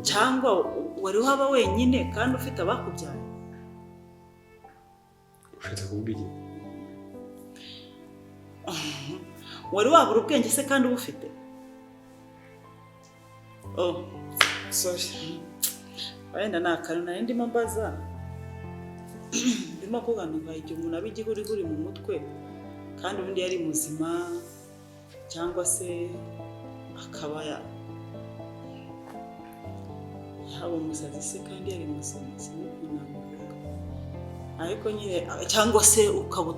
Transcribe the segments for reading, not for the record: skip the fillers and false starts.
cyangwa wari waba wenyine kandi ufite abakubyaye ushatse kuvuga iki wari wabura ubwenge se kandi ubufite sorry wenda nakantu nari ndimo mbaza ndimo kuganira igihe umuntu aba igihuriguri mu mutwe kandi ubundi yari muzima cyangwa se akaba yaba umusazi se kandi yari muzima ariko nyine cyangwa se ukaba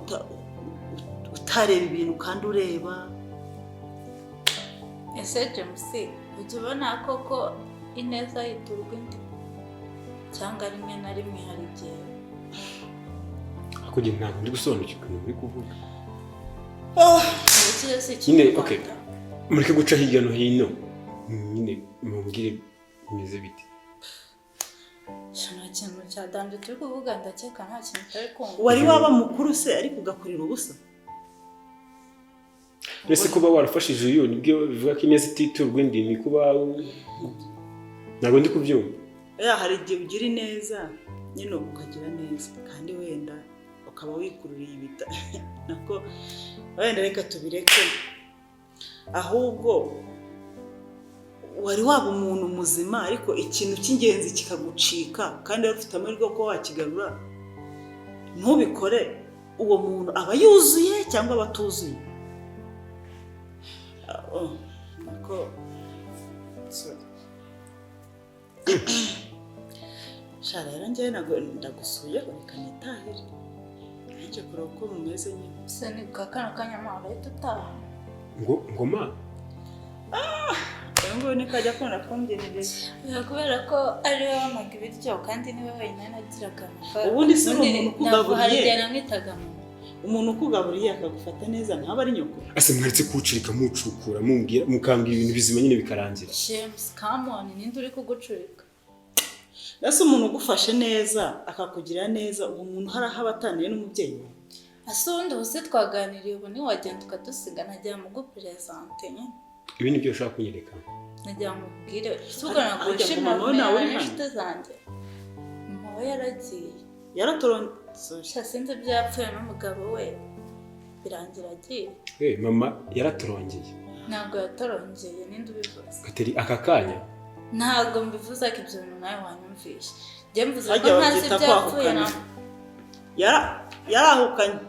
utareba ibintu kandi ureba ese James utubona koko ineza yiturwa indi cyangwa rimwe na rimwe hari igihe kugira ntabwo ndi gusobanukirwa uri kuvuga nyine okay mureke guca hirya no hino nyine mumbwire bimeze bite nta kintu cyadanje turi kuvuga ndakeka nta kintu tari kumva wari waba mukuru se ariko ugakorera ubusa mbese kuba warafashije uyu nibyo bivuga ko ineza ititurwa indi ni kuba ntabwo ndi kubyumva hari igihe ugira neza nyine ukagira neza kandi wenda ukaba wikururiye ibita nako wenda reka tubireke ahubwo wari waba umuntu muzima ariko ikintu cy'ingenzi kikagucika kandi wari ufite amahirwe ko wakigarura ntubikore uwo muntu aba yuzuye cyangwa aba atuzuye nako shara rero njyewe ndagusuye reka nitahire nanjye kureba uko bumeze nyine se ni kakana kanyamara ahita utaha ngoma ngo ni kajya akunda kumbyinirira kubera ko ari we wamaga ibiryo kandi niwe wenyine nagiraga ubundi si umuntu ukugaburiye hari igihe namwitaga umuntu ukugaburiye akagufata neza ntaba ari nyoko ase mwaretse kucurika mucukura mumbwira mukambwira ibintu bizima nyine bikarangira James come on ninde uri kugucurika ese umuntu ugufashe neza akakugira neza uwo muntu hari aho abataniye n'umubyeyi we asundi bose twaganiriye ubu ni wagenda ukadusiga najya mu gupresente nyine ibi nibyo ushaka kunyereka najya mubwire sugana gushima nawe n'inshuti zanjye mama yaragiye yaratoronse sinzi byapfuye n'umugabo we birangira agiye mama yaratorongeye ntabwo yatorongeye ninde ubivuze Kateri aka kanya ntabwo mbivuza ko ibyo bintu nawe wanyumvishe njye mvuze ko ntazi byapfuye na yarahukanye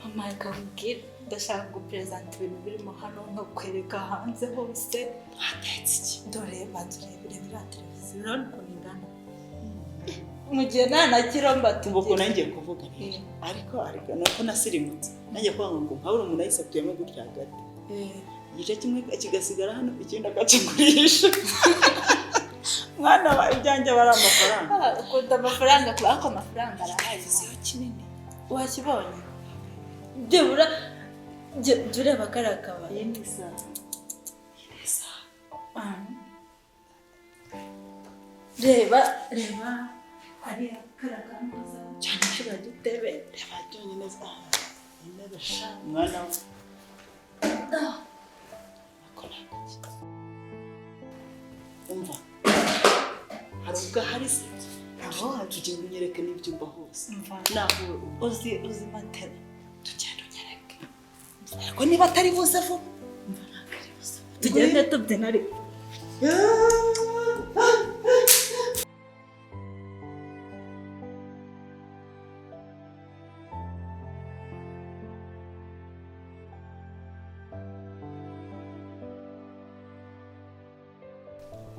mama yakubwira ndashaka gupresenta ibintu birimo hano no kwereka hanze hose atetse iki dore banzurebere bira televiziyo urabona ukuntu ingana mu gihe ntanakira mbati ubwo nanjye kuvuga ariko nuko nasirimutse nanjye kwanga ngo nkabura umuntu ayisatuyemo gutya hagati igice kimwe kigasigara hano ikindi akakigurisha mwana wa ibyanjye bari amafaranga ukunda amafaranga kubako amafaranga arahari ziyo kinini wakibonye byebura ureba karakabaye yendisa reba hari karakamuza cyane kira gitebe reba cyonyine neza intebe sha mwana umva hari ubwo hari se aho hatugiye unyereke n'ibyumba hose naho uzi matera tugenda unyereke ariko niba atari buze vuba umva ntakari buze tugende tubyina ariko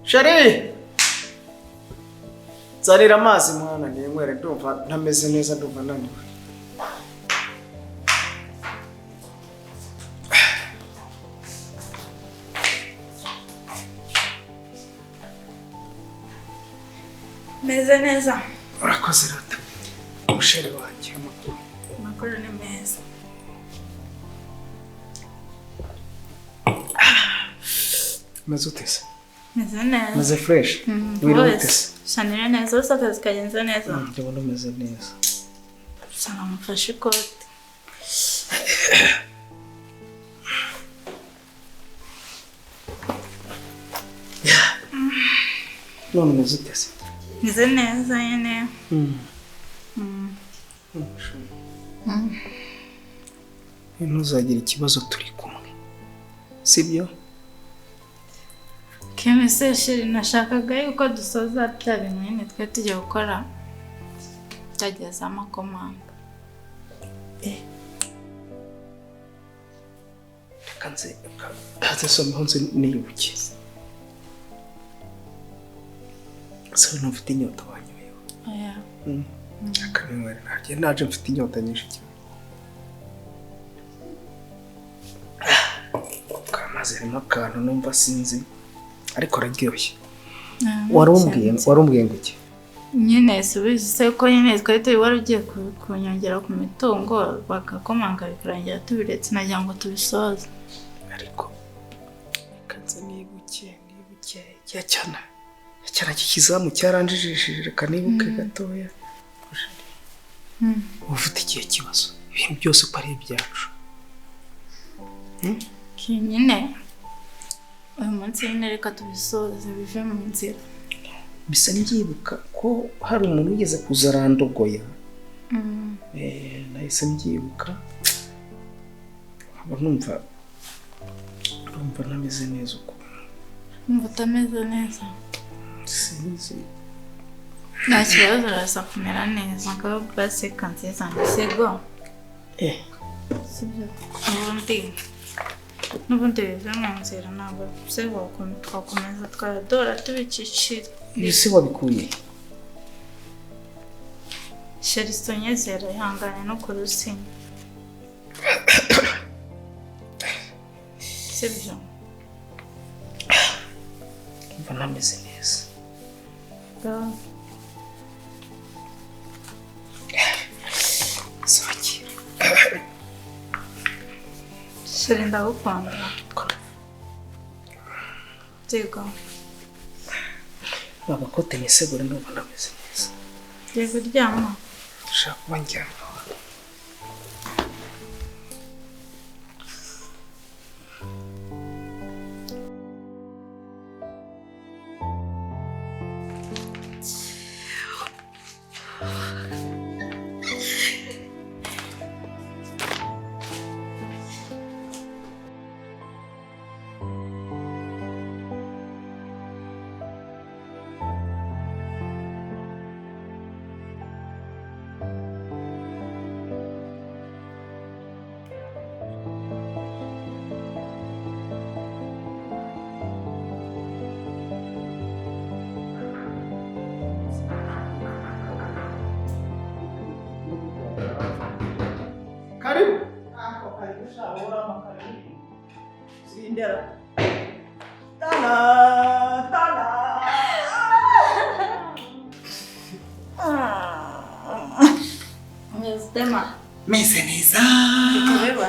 Shari Zarira amazi mwana ni mwere ndumva ntameze neza ndumva naniwe meze neza urakoze rata umusheri wanjye amakuru ni meza maze utese meze neza maze fresh wirutese sanira neza wese akazi kagenze neza ndabona umeze neza usanga mufashe ikote none umeze ute se? Meze neza nyine. Ntuzagire ikibazo turi kumwe, sibyo? Kemise sheri, nashakaga yuko dusoza bya bintu nyine twe tujya gukora byageze amakomanda. Kanze someho nzi niyubuke. So ntufite inyota wanyoye. Oya. Akamwere naje mfite inyota nyinshi cyane. Kamaze arimo akantu numva sinzi ariko araryoshye. Warumbwiye ngo iki? Nyine subize se ko nyine twari turi wari ugiye kunyongera ku mitungo bakakomanga bikarangira tubiretse nagira ngo tubisoze. Ariko kanze nibuke cyana kikizamu cyaranjijishije reka nibuke gatoya. Ufite ikihe kibazo? Ibintu byose uko ari ibyacu. Nyine uyu munsi nyine reka tubisoze bive mu nzira. Bisa mbyibuka ko hari umuntu ugeze kuzarandogoya. Nahise mbyibuka. Numva ntameze neza uko. Numva utameze neza? Sinzi. Nta kibazo urasa kumera neza ngo baseka nziza ndisego. Sibyo. N'ubundi bive mu nzira ntabwo se twakomeza twadora tubicicira. Ibise wabikuye? Sheri sonyezera ihangane no ku rusinya. Sibyo. Mva nameze neza. Sakira. Sheri ndagukunda. Yego. Agakote nisegure numva nameze neza. Yego ryama. Shaka kuba njyana. Karibu. Karibu shahora makaribu. Sindera. Tala. Mezema. Meze neza. Kubeba.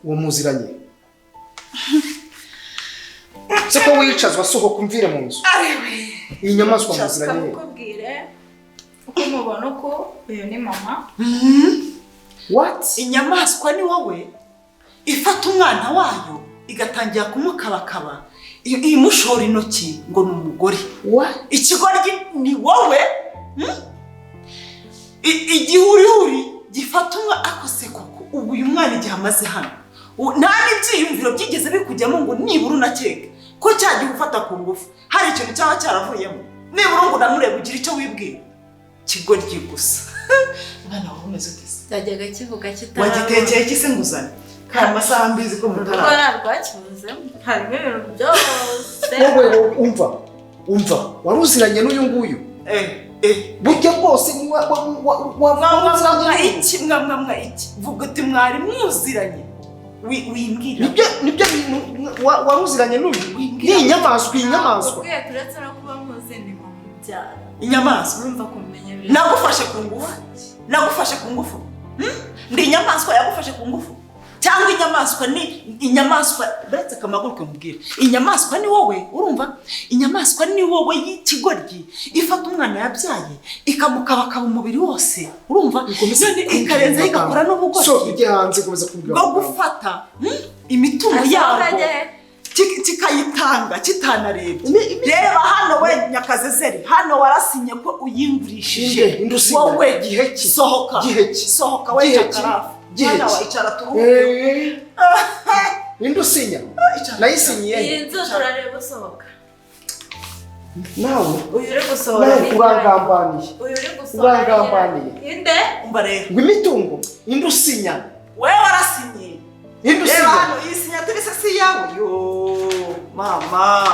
Uwo muziranye. Siko wicazwa sohoka umvire mu nzu. Arewe. Iyi nyamaswa muziranye. Ukubwire uko mubona uko uyu ni mama. What? Inyamaswa ni wowe ifata umwana wayo igatangira kumukabakaba imushora intoki ngo ni umugore. What? Ikigoryi ni wowe. Igihurihuri gifata umwana akose koko ubu uyu mwana igihe amaze hano nta n'ibyiyumviro byigeze bikujyamo ngo nibura unakeke ko cyagiye ufata ku ngufu hari ikintu cyaba cyaravuyemo nibura ngo namurebe ugira icyo wibwira. Kigoryi gusa. Mwana wawe umeze ute? Cyajyaga kivuga kitara. Wagitekeye kise nguzane. Kaya amasaha mbizi ko mutara. Rwara rwakivuze. Harimo ibintu byose. Wowe umva. Waruziranye n'uyu nguyu. Burya bwose mwamwa iki vuga uti mwari mwuziranye wimbwira nibyo waruziranye n'uyu ni inyamaswa. Ubwiye turetse no kuba muzindi mu byaro. Inyamaswa urumva kumenya biri. Nagufashe ku ngufu. Ndi inyamaswa yagufashe ku ngufu cyangwa inyamaswa ni inyamaswa beretse kamaguruke mubwira. Inyamaswa ni wowe urumva? Inyamaswa ni wowe y'ikigoryi ifata umwana yabyaye ikamukabakaba umubiri wose urumva? Ikarenza igakora n'ubugoryi. So ijye hanze komeza kubwira. Go gufata imitungo yabo kikayitanga kitanarebye. Reba hano we Nyakazezeri, hano warasinye ko uyingurishije wowe gihe ki sohoka we Nyakarafu. Hano wicara turuhuke. Indusinya nayisinyiye. Iyi nzu turareba usohoka. Nawe Uyu uri gusohora. urangambaniye. Inde umbarera. Ngwimitungo indusinya. Wewe warasinye. Indusinya. Reba hano iyi sinyatire si yawe. Yo mama.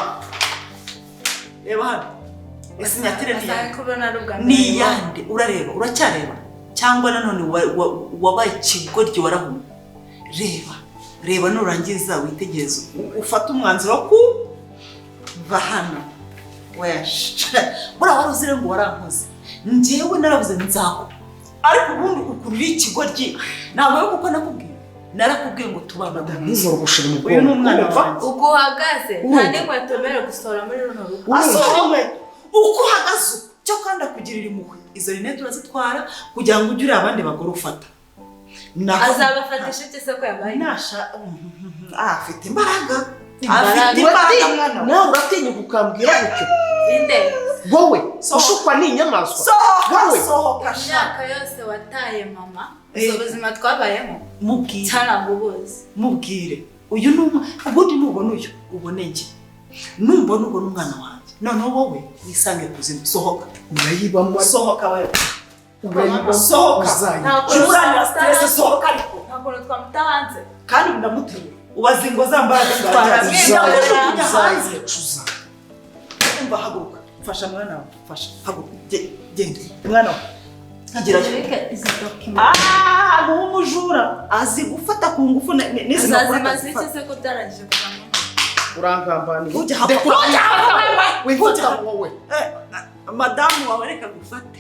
Reba hano. Isinyatire ni yande. Urareba, uracyareba. Cyangwa nanone wabaye ikigoryi warahumye. Reba nurangiza witegereza ufata umwanzuro ku bahana. Bura waruzire ngo warankoze. Njyewe naravuze nzako. Ariko ubundi ukurira ikigoryi. Ntabwo yo kuko nakubwiye. Narakubwiye ngo tubana nizoro gushira mu uyu ni umwana wanjye. Uko uhagaze nta n'inkweto mbere gusohora muri runo rugo. Asohowe uko uhagaze cyo kandi akugirira impuhwe. Izo rinete urazitwara kugira ngo ugire abandi bagore ufata. Azabafatisha iki se ko yabaye? Nasha afite imbaraga. Afite imbaraga. Nawe uratinya ukambwira gutyo. Inde Wowe ushukwa n'inyamaswa. Wowe sohoka imyaka yose wataye mama. Ubuzima twabayemo mubwire cyangwa ubuzi. Mubwire uyu ubundi nubona uyu ubonenge. Numbona ubona umwana wanjye. None wowe wisange kuzima. Sohoka. Urayibamo. Sohoka wewe. Sohoka. Uranya stress sohoka ariko. Ntabwo twamuta hanze. Kandi ndamuteye. Ubazingo zambaraga zaje. Umva haguruka. Fasha mwana wawe. Fasha. Haguruka. Genda. Mwana wawe. Ngira izi document. Umujura azi gufata ku ngufu n'izi makuru se ko byarangije kuvamo. Urangambaniye. Ujya wowe. Madamu wawe reka gufate.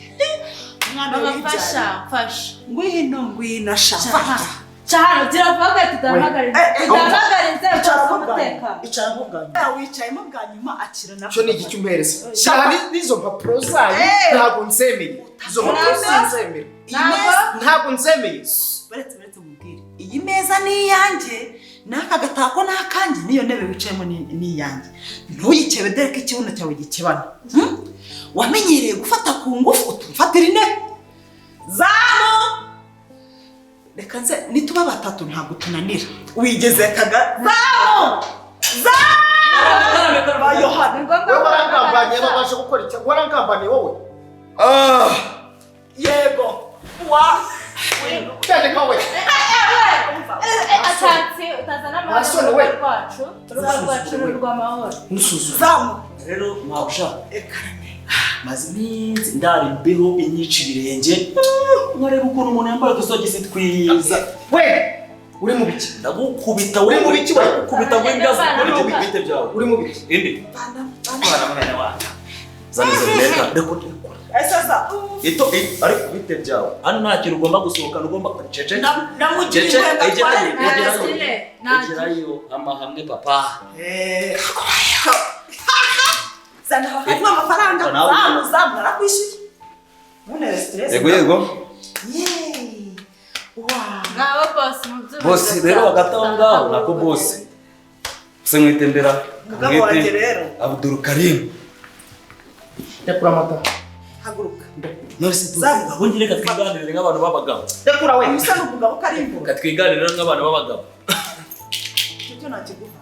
Mwana w'ifasha fasha. Ngwino shafa. Cyane tiravuga tutahagaritse. Icara mu bwanyu. Wicaye mu bwanyuma akira na. Cyo ni iki cyumpereza. Cyane nizo mpapuro zayo ntabwo nzemeye. Izo mpapuro nzemeye. Ntabwo nzemeye. Baretse mubwire. Iyi meza ni iyanjye. Naka gatako nakanjye niyo ntebe wicayemo ni iyanjye. Ntuyikebe dere ko ikibuno cyawe gikebana. Wamenyereye gufata ku ngufu utufatira intebe. Zamo reka nze nituba batatu ntabwo tunanira. Wigeze kaga zamo Yohana wowe warangambaniye babasha gukora icyo warangambaniye wowe. Yego cyane kawe atatse utazana amahoro kwacu rwa mahoro zamo rero mwabusha maze iminsi ndarimbeho inyica ibirenge nkareba ukuntu umuntu yambaye udusogisi twiza. we uri mu biki? Ndagukubita uri mu biki? Ndagukubita w'imbaza kuri ibyo bite byawe. Uri mu biki? Indi bana mwana wanjye zanizo leta reko sasa ito ariko bite byawe hano nta kintu ugomba gusohoka ugomba cece namugije egerayo amahamwe papa sana hakuma amafaranga zamara kwishyuye none stress yego ngaho boss rero bagatanga nako boss se mwitembera mugabo wanjye rero Abdul Karim yakura mata haguruka nose bongere katwiganirire nk'abantu babagabo yakura we usa n'umugabo Karimbo katwiganirire nk'abantu babagabo cyo nakiguha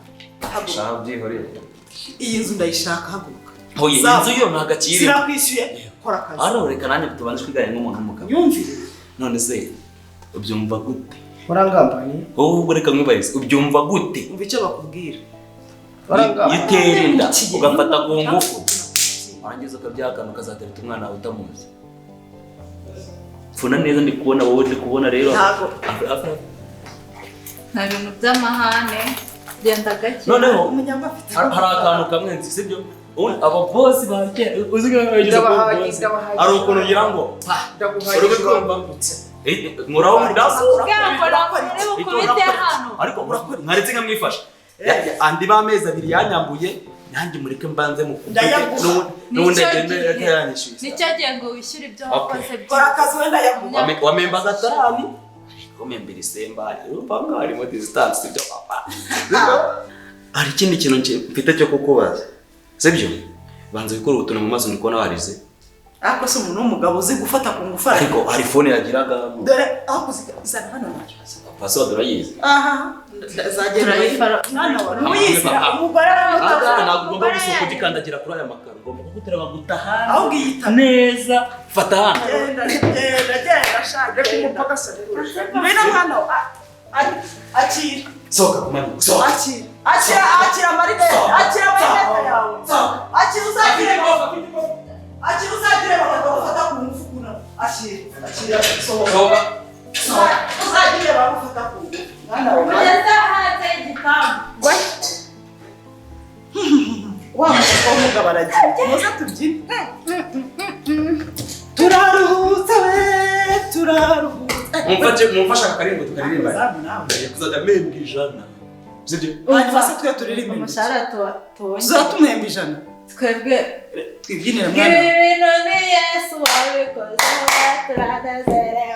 haguruka byihoreye iyi nzu ndayishaka haguruka hoye inzu yo ntagakiri sirakwishyuye kora akazi hano reka nanjye tubanze twigane nk'umuntu w'umugabo yumvire none se ubyumva gute warangambaniye wowe ubwo reka mwibarize ubyumva gute umva icyo bakubwira yiterinda ugafata ku ngufu warangiza ukabyakana ukazatereta umwana wawe utamuzi funa neza ndi kubona wowe ndi kubona rero nta bintu by'amahane genda gake noneho umunyamba afite hari akantu kamwe nzi sibyo aba boss bakera uziga bagize boss ari ukuntu ngira ngo uri kumva muraho ariko mwaretse nkamwifasha andi bamezi abiri yanyambuye nanjye mureke mbanze mu n'ubundi agende yanyishyuye nicyo gihe ngo wishyure ibyo wakoze kora akazi wenda yaguha wamemba gatarani ariko membera isemba urupanga harimo distance ibyo papa hari ikindi kintu mfite cyo kukubaza sibyo banze gukora utuntu mu maso ndikubona warize ariko se umuntu w'umugabo uzi gufata ku ngufu ariko hari phone yagiraga dore aho kuzana hano nacyo password urayizi zagera mwana wa nuyizi umugore aramuta ntabwo ugomba gusohoka ugikandagira kuri aya makaro ugomba kugutera bagutahana aho giyita neza fata hano genda shaka kumupaka se mbena mwana akira soka kumani soka akira maride yawe akira uzagire bagafata ku ngufu kuna akira soka uzagire bagafata ku ngufu mwana wa Ugeze hanze igipangu. wa mugabo aragiye muze tubyine turaruhutse we turaruhutse mumfasha akarimbo tukaririmba kuzajya mpembwa ijana sibyo hanyuma se twe turirimba Umushahara tubonye. tuzatumuhemba ijana Twebwe twibyinira mwana ibintu ni Yesu wabikoze turanezerewe.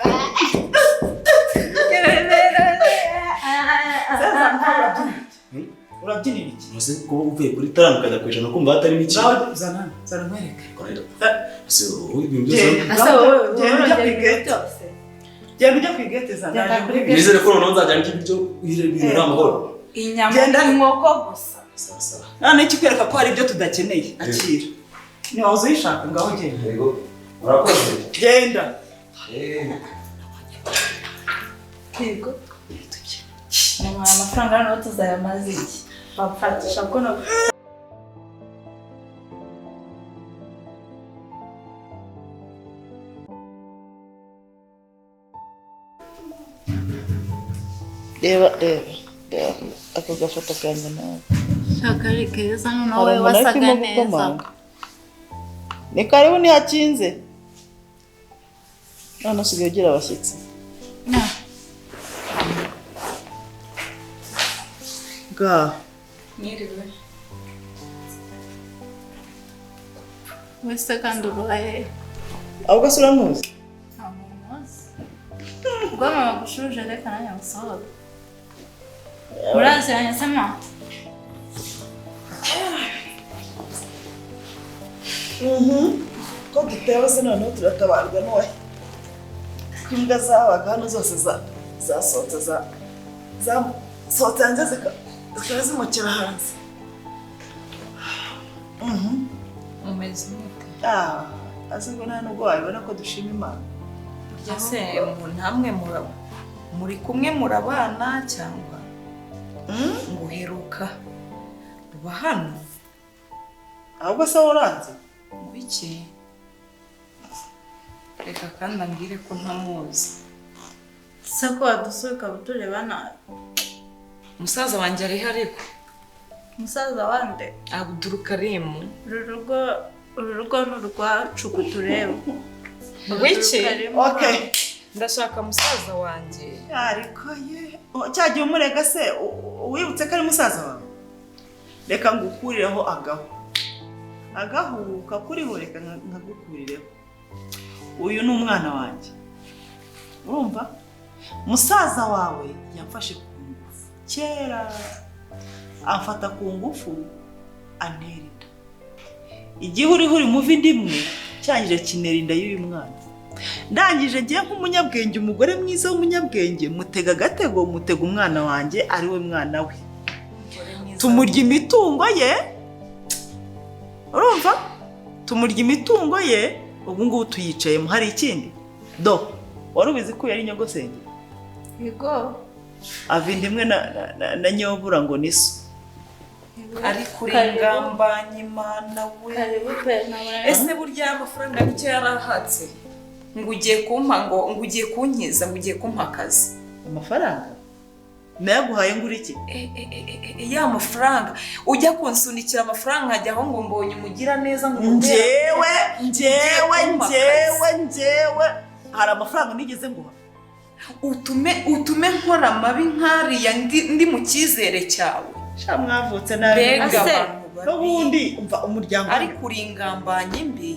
urabyinira iki Nose kuba uvuye kuri tarano ukajya ku ijana kumva hatarimo iki zana mwereke ese ibintu byose Asa wowe genda ujya ku urongera igete byose. genda ujya ku igete zana Genda kuri naje nizere ko noneho nzajya n'iki byo ibintu amahoro Inyama Genda. inkoko gusa. sawa none ikikwereka ko hari ibyo tudakeneye akira niwaza uyishaka ngaho genda yego murakoze genda Yego. Amafaranga hano tuzayamaze iki? Bapfatisha ko no reba ako gafoto kanjye nawe shaka ari keza noneho wowe wasaga neza. ni karibu ntihakinze none usigaye ugira abashyitsi ngaho Mwiriwe. Wese kandi uruhaye. ahubwo se uramuzi Ntabwo muzi. Ubwo mama gushuje reka nanjye ngusohore. Muraziranye se ma? ko dutewe se noneho turatabarwa n'uwahe ko imbwa zabaga hano zose zasohotse zasohotse hanze zikaba zimukira hanze Umeze mute? aziko nta nubwo wabibona ko dushima Imana Burya se namwe muri kumwe murabana cyangwa nguheruka uba hano ahubwo se uranze mu biki? Reka kandi ambwire ko ntamuzi. Se ko wadusuye ukaba utureba nabi. Musaza wanjye ari ariko Musaza wande Abdul Karim. uru rugo ni urwacu tureba. Wiki? okay Ndashaka musaza wanjye. ariko ye cyagiye umurega se wibutse ko ari musaza wawe reka ngukurireho agahu kakuriho reka nkagukurireho uyu ni umwana wanjye urumva musaza wawe yamfashe ku ngufu kera amfata ku ngufu antera inda igihe uri muvi ndimwe cyangije kinera inda y'uyu mwana ndangije ngiye nk'umunyabwenge umugore mwiza w'umunyabwenge mutega agatego mutega umwana wanjye ari we mwana we tumurya imitungo ye urumva tumurya imitungo ye ubu ngubu tuyicayemo hari ikindi do wari ubizi ko yari nyogosenge Yego. avinda imwe na nyobura ngo niso Ari kuri ngambanye Imana we. Karibu pe nabona. Ese burya amafaranga nicyo yarahatse? Ngo ugiye kumpa ngo ugiye kunkiza ngo ugiye kumpa akazi. amafaranga nayaguhaye ngura iki Ya mafaranga ujya kunsunikira amafaranga nkajya aho ngo mbonye umugira neza ngo njyewe hari amafaranga nigeze nguha utume nkora amabi nkariya ndi mu cyizere cyawe. sha mwavutse nabi Mbega Ase, abantu babi. n'ubundi umva umuryango Ari kuri ingambanye mbi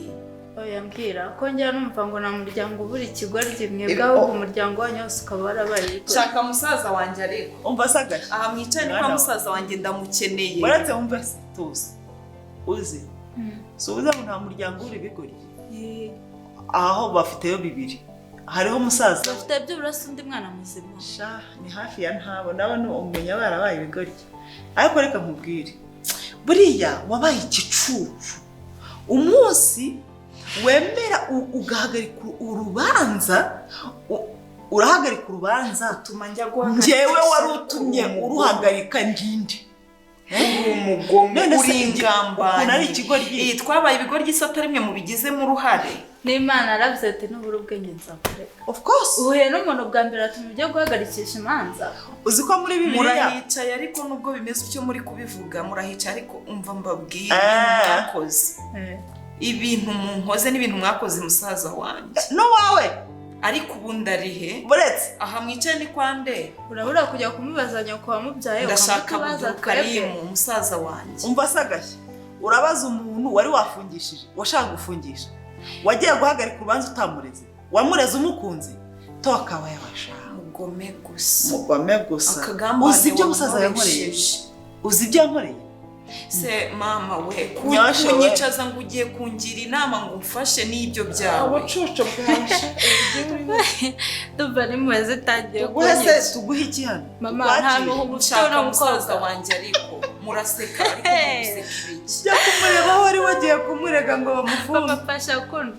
oya mbwira ko njya numva ngo nta muryango ubura ikigoryi mwebwe ahubwo umuryango wanyu wose ukaba warabaye shaka musaza wanjye ariko umva sagaje aha mwicaye ni kwa musaza wanjye ndamukeneye baretse wumva tuzi uzi so uza nta muryango uri bigoryi aho bafiteyo bibiri hariho musaza bafite by'uburasa undi mwana muzima sha ni hafi ya ntabo nawe umenya barabaye ibigoryi ariko reka nkubwire buriya wabaye igicucu umunsi wemera ugahagarika urubanza urahagarika urubanza utuma njya guhagarika njyewe wari utumye uruhagarika ndinde umugome uri ingambane ari ikigoryi twabaye ibigoryi se atari mwe mubigizemo uruhare n'Imana arabye ati n'ubura ubwenge nzakureka of course uhuye n'umuntu bwa mbere atuma ibyo guhagarikisha imanza uzi ko muri Bibiliya murahicaye ariko nubwo bimeze icyo muri kubivuga murahicaye ariko umva mbabwire mwakoze ibintu munkoze n'ibintu mwakoze musaza wanjye no wawe ariko ubundi arihe buretse aha mwicaye ni kwande urabura kujya kumubaza nyoko wamubyaye ndashaka Karimu musaza wanjye umva sagashya urabaza umuntu wari wafungishije washaka gufungisha wagiye guhagarika urubanza utamureze wamureze umukunze toka wawe washaka mugome gusa uzi ibyo musaza yankoreye uzi ibyo yankoreye se mama we kunyicaza ngo ugiye kungira inama ngo umfashe n'ibyo byawe ubucucu bwaje ndumva nimwe zitangiye guhese tuguhe iki hano mama nta muhungu ushaka musaza wanjye ariko muraseka ariko museka ibiki jya kumureba aho wari wagiye kumurega ngo bamufunge bamufasha kundi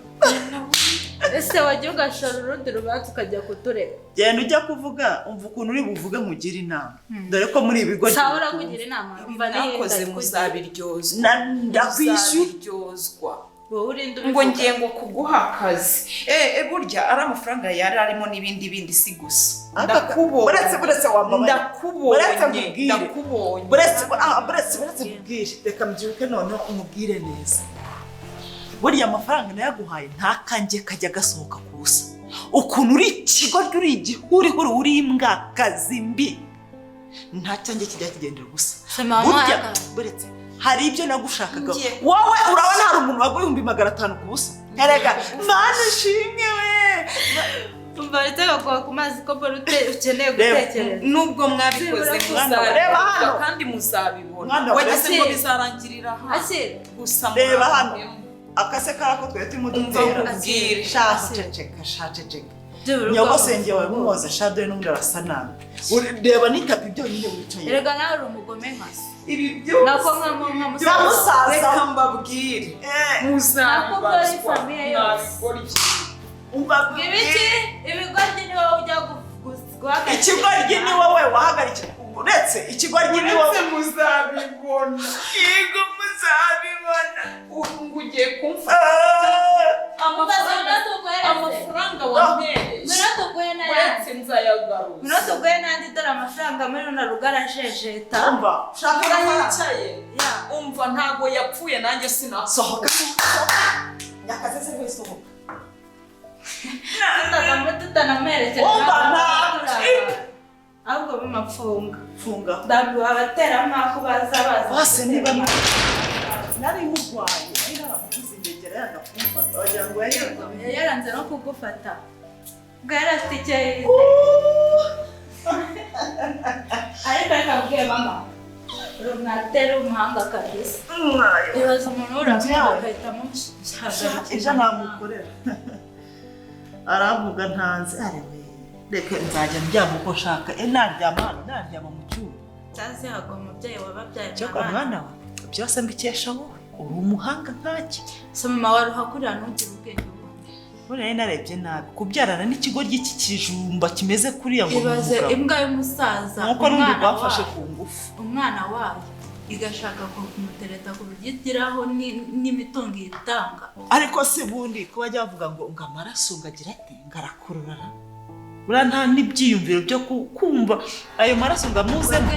ese wajya ugashora urundi rubanza ukajya kuturega genda ujya kuvuga umva ukuntu uri buvuge nkugire inama dore ko muri ibigo sahura kugira inama umva nakoze muzabiryozwa ndakwishyura wowe urinde ngo ngiye ngo kuguha akazi burya ari amafaranga yari arimo n'ibindi bindi si gusa ndakubonye buretse wambaye ndakubonye buretse kubwire reka mbyuke noneho umubwire neza buriya amafaranga nayaguhaye ntakange kajya gasohoka kusa ukuntu uri ikigo uri igihurihuri uri imbwa kazi mbi nta cyange kijya kigendera gusa burya buretse hari ibyo nagushakaga wowe urabona hari umuntu waguye 500 ku busa erega mana shimwe we umva reta kwa kumazi ko borute ukeneye gutekereza nubwo mwabikoze muzareba hano kandi muzabibona wageze ngo bizarangirira hasi gusa reba hano akase karako twe timudutera ubwire shaceceka nyogosenge wawe mumoze shadwe n'undi arasana ureba nitapi byonyine wicaye erega nawe uri umugome nkasi ibi byose nako nka musaza reka mbabwire muzabibazwa umva ibiki ibigoryi ni wowe ujya guhagarika ikigoryi ni wowe wahagarika uretse ikigoryi ni wowe muzabibona yego muzabibona ubu ugiye kumfata amafaranga wampereye muratuguye uretse nzayagaruza muratuguye n'andi dore amafaranga muri runa rugarajejeta umva shaka yicaye umva ntago yapfuye nanjye sinasohoka yakaze se wisohoka tutanamuherekeje ahubwo bimapfunga funga ndaguha abateramako baza bose niba nari murwaye ari naramugize ingegera yagafumfata wagira ngo yaranze no kugufata bwari afite icyo ariko akabwiye mama runatera umuhanga kabisa ibaza umuntu uramuha agahita amuhagarika ejo namukorera aravuga ntanze arewe reka nzajya ndyama uko nshaka naryama mu cyumba cyaze hago umubyeyi wababyaye cyoko mwana we byose mbikesha wowe uri umuhanga nkaki so mama waruhakurira ntugire ubwenge buriya narebye nabi kubyarana n'ikigoryi cy'ikijumba kimeze kuriya ngo ibaze imbwa y'umusaza nuko n'undi rwafashe ku ngufu umwana wayo igashaka kumutereta ku buryo igiraho n'imitungo itanga ariko se bundi ko bajya bavuga ngo amaraso ngagira ati ngarakurura buriya nta n'ibyiyumviro byo kumva ayo maraso ngamuzemo